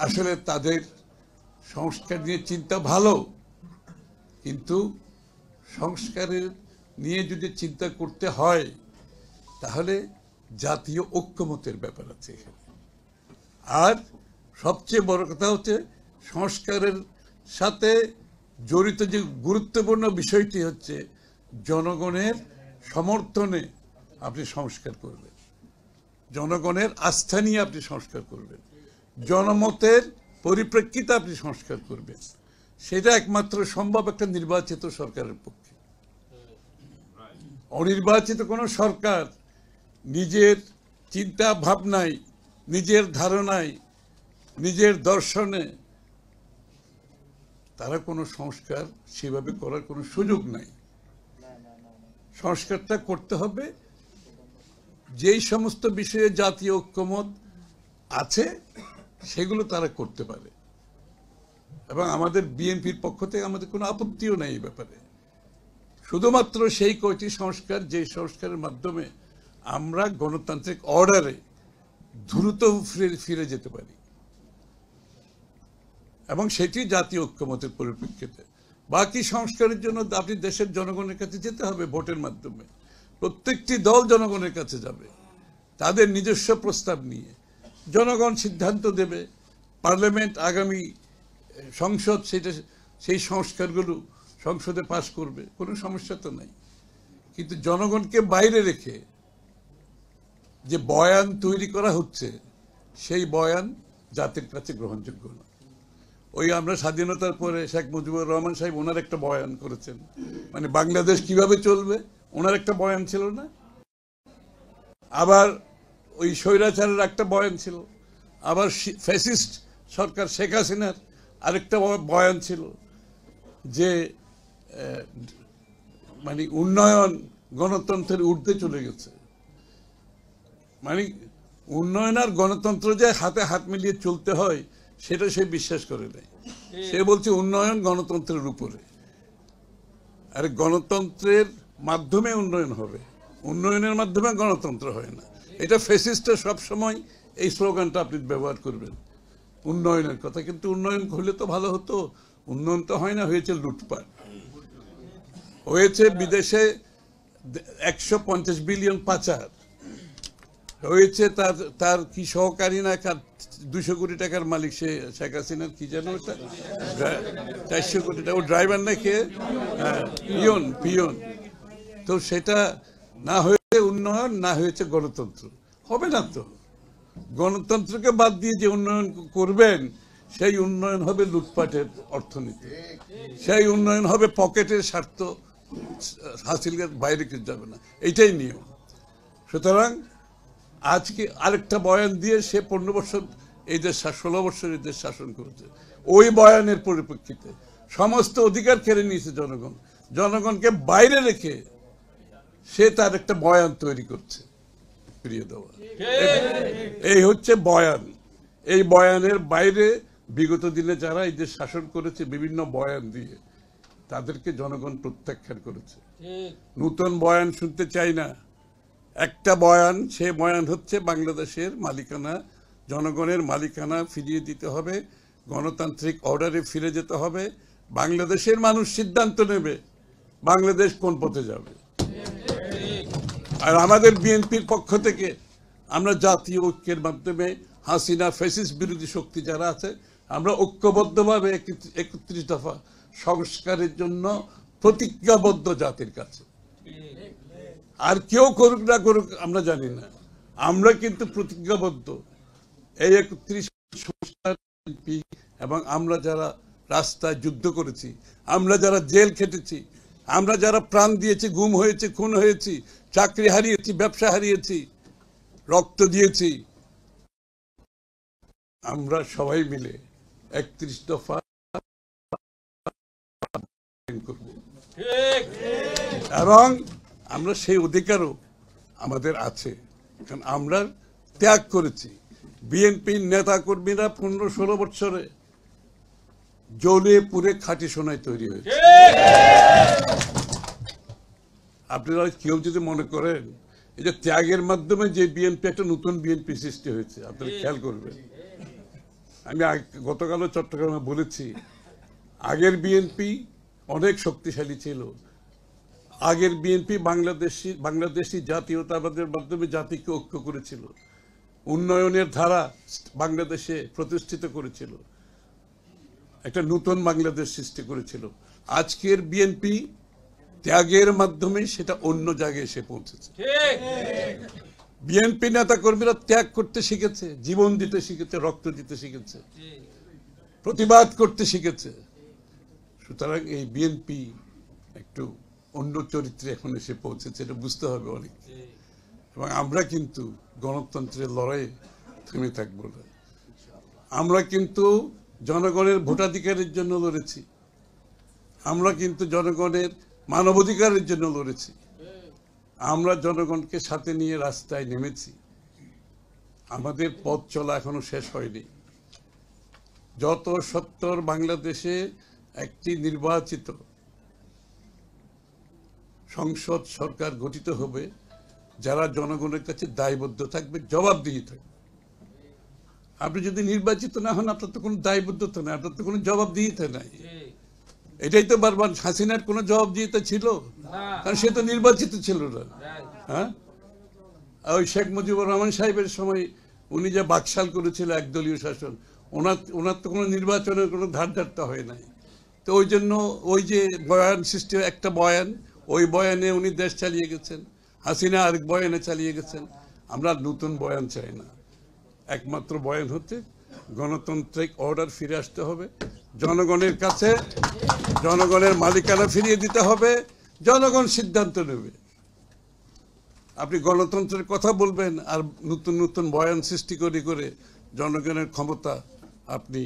আসলে তাদের সংস্কার নিয়ে চিন্তা ভালো, কিন্তু সংস্কারের নিয়ে যদি চিন্তা করতে হয় তাহলে জাতীয় ঐক্যমতের ব্যাপার আছে এখানে। আর সবচেয়ে বড় কথা হচ্ছে সংস্কারের সাথে জড়িত যে গুরুত্বপূর্ণ বিষয়টি হচ্ছে জনগণের সমর্থনে আপনি সংস্কার করবেন, জনগণের আস্থা নিয়ে আপনি সংস্কার করবেন, জনমতের পরিপ্রেক্ষিতে আপনি সংস্কার করবেন। সেটা একমাত্র সম্ভব একটা নির্বাচিত সরকারের পক্ষে। অনির্বাচিত কোনো সরকার নিজের চিন্তা ভাবনায়, নিজের ধারণায়, নিজের দর্শনে তারা কোনো সংস্কার সেভাবে করার কোনো সুযোগ নাই। সংস্কারটা করতে হবে যেই সমস্ত বিষয়ে জাতীয় ঐক্যমত আছে সেগুলো তারা করতে পারে, এবং আমাদের বিএনপির পক্ষ থেকে আমাদের কোনো আপত্তিও নেই এই ব্যাপারে। শুধুমাত্র সেই কয়টি সংস্কার, যে সংস্কারের মাধ্যমে আমরা গণতান্ত্রিক অর্ডারে দ্রুত ফিরে যেতে পারি, এবং সেটি জাতীয় ঐক্যমতের পরিপ্রেক্ষিতে। বাকি সংস্কারের জন্য আপনি দেশের জনগণের কাছে যেতে হবে ভোটের মাধ্যমে। প্রত্যেকটি দল জনগণের কাছে যাবে তাদের নিজস্ব প্রস্তাব নিয়ে, জনগণ সিদ্ধান্ত দেবে, পার্লামেন্ট আগামী সংসদ সেই সংস্কারগুলো সংসদে পাশ করবে, কোনো সমস্যা তো নাই। কিন্তু জনগণকে বাইরে রেখে যে বয়ান তৈরি করা হচ্ছে সেই বয়ান জাতির কাছে গ্রহণযোগ্য না। ওই আমরা স্বাধীনতার পরে শেখ মুজিবুর রহমান সাহেব ওনার একটা বয়ান করেছেন, মানে বাংলাদেশ কিভাবে চলবে ওনার একটা বয়ান ছিল না? আবার ওই স্বৈরাচারের একটা বয়ান ছিল, আবার ফ্যাসিস্ট সরকার শেখ হাসিনার আরেকটা বয়ান ছিল যে মানে উন্নয়ন গণতন্ত্রের ঊর্ধ্বে চলে গেছে। মানে উন্নয়ন আর গণতন্ত্র যে হাতে হাত মিলিয়ে চলতে হয় সেটা সে বিশ্বাস করে নাই। সে বলছে উন্নয়ন গণতন্ত্রের উপরে। আর গণতন্ত্রের মাধ্যমে উন্নয়ন হবে, উন্নয়নের মাধ্যমে গণতন্ত্র হয় না। এটা ফ্যাসিস্টরা সবসময় এই স্লোগানটা আপনি ব্যবহার করবেন উন্নয়নের কথা, কিন্তু উন্নয়ন হলে তো ভালো হতো। উন্নয়ন তো হয় না, হয়েছে লুটপাট, হয়েছে বিদেশে 150 বিলিয়ন পাচার হয়েছে। তার কি সহকারী না 200 কোটি টাকার মালিক সে শেখ হাসিনার, কি যেন ওটা 400 কোটি টাকা, ও ড্রাইভার না কে, পিয়ন। তো সেটা না হয়েছে উন্নয়ন, না হয়েছে গণতন্ত্র। হবে না তো। গণতন্ত্রকে বাদ দিয়ে যে উন্নয়ন করবেন সেই উন্নয়ন হবে লুটপাটের অর্থনীতি, সেই উন্নয়ন হবে পকেটের স্বার্থ হাসিলের বাইরে কিছু যাবে না, এইটাই নিয়ম। সুতরাং আজকে আরেকটা বয়ান দিয়ে সে 15 বছর এই দেশ, 16 বছর এই দেশ শাসন করেছে। ওই বয়ানের পরিপ্রেক্ষিতে সমস্ত অধিকার কেড়ে নিয়েছে জনগণ, জনগণকে বাইরে রেখে সে তার একটা বয়ান তৈরি করছে। প্রিয় দেওয়া, এই হচ্ছে বয়ান। এই বয়ানের বাইরে বিগত দিনে যারা এই দেশ শাসন করেছে বিভিন্ন বয়ান দিয়ে, তাদেরকে জনগণ প্রত্যাখ্যান করেছে। নতুন বয়ান শুনতে চাই না। একটা বয়ান, সে বয়ান হচ্ছে বাংলাদেশের মালিকানা, জনগণের মালিকানা ফিরিয়ে দিতে হবে, গণতান্ত্রিক অর্ডারে ফিরে যেতে হবে, বাংলাদেশের মানুষ সিদ্ধান্ত নেবে বাংলাদেশ কোন পথে যাবে। আর আমাদের বিএনপির পক্ষ থেকে আমরা জাতীয় ঐক্যের মাধ্যমে হাসিনা ফ্যাসিস্ট বিরোধী শক্তি যারা আছে, আমরা ঐক্যবদ্ধভাবে 31 দফা সংস্কারের জন্য প্রতিজ্ঞাবদ্ধ জাতির কাছে। আর কেউ করুক না করুক আমরা জানি না, আমরা কিন্তু প্রতিজ্ঞাবদ্ধ। এই 31 সংস্কার এবং আমরা যারা রাস্তায় যুদ্ধ করেছি, আমরা যারা জেল খেটেছি, আমরা যারা প্রাণ দিয়েছি, গুম হয়েছি, খুন হয়েছি, চাকরি হারিয়েছি, ব্যবসা হারিয়েছি, রক্ত দিয়েছি, আমরা সবাই মিলে 31 দফা করব, এবং আমরা সেই অধিকারও আমাদের আছে, কারণ আমরা ত্যাগ করেছি। বিএনপির নেতা কর্মীরা 15-16 বছরে জ্বলে পুড়ে খাঁটি সোনায় তৈরি হয়েছে। আপনারা কেউ যদি মনে করেন এই যে ত্যাগের মাধ্যমে যে বিএনপি, একটা নতুন বিএনপি সৃষ্টি হয়েছে, আপনারা খেয়াল করবেন। আমি গতকালও চট্টগ্রামে বলেছি, আগের বিএনপি অনেক শক্তিশালী ছিল। আগের বিএনপি বাংলাদেশি জাতীয়তাবাদের মাধ্যমে জাতিকে ঐক্য করেছিল, উন্নয়নের ধারা বাংলাদেশে প্রতিষ্ঠিত করেছিল, একটা নতুন বাংলাদেশ সৃষ্টি করেছিল। আজকের বিএনপি ত্যাগের মাধ্যমে সেটা অন্য জায়গায় এসে পৌঁছেছে। বিএনপি নেতা কর্মীরা ত্যাগ করতে শিখেছে, জীবন দিতে শিখেছে, রক্ত দিতে শিখেছে, প্রতিবাদ করতে শিখেছে। সুতরাং এই বিএনপি একটু অন্য চরিত্রে এখন এসে পৌঁছেছে, এটা বুঝতে হবে অনেক। এবং আমরা কিন্তু গণতন্ত্রের লড়াই থেমে থাকবো না। আমরা কিন্তু জনগণের ভোটাধিকারের জন্য লড়েছি, আমরা কিন্তু জনগণের মানবাধিকারের জন্য লড়েছি, আমরা জনগণকে সাথে নিয়ে রাস্তায় নেমেছি। আমাদের পথ চলা এখনো শেষ হয়নি। যত সত্তর বাংলাদেশে একটি নির্বাচিত সংসদ সরকার গঠিত হবে, যারা জনগণের কাছে দায়বদ্ধ থাকবে, জবাবদিহি থাকবে। আপনি যদি নির্বাচিত না হন, আপনার তো কোনো দায়বদ্ধতা নাই, আপনার তো কোনো জবাবদিহিতা নাই। এটাই তো বারবার হাসিনার কোনো জবাবদিহিতা ছিল, কারণ সে তো নির্বাচিত ছিল না। হ্যাঁ, ওই শেখ মুজিবুর রহমান সাহেবের সময় উনি যে বাকশাল করেছিল একদলীয় শাসন, ওনার তো কোনো নির্বাচনের কোনো ধার ধারতা হয় নাই। তো ওই জন্য ওই যে বয়ান সৃষ্টি, একটা বয়ান, ওই বয়ানে উনি দেশ চালিয়ে গেছেন, হাসিনা আরেক বয়ানে চালিয়ে গেছেন। আমরা নতুন বয়ান চাই না, একমাত্র বয়ান হচ্ছে গণতান্ত্রিক অর্ডার ফিরে আসতে হবে, জনগণের কাছে জনগণের মালিকানা ফিরিয়ে দিতে হবে, জনগণ সিদ্ধান্ত নেবে। আপনি গণতন্ত্রের কথা বলবেন আর নতুন নতুন বয়ান সৃষ্টি করে জনগণের ক্ষমতা আপনি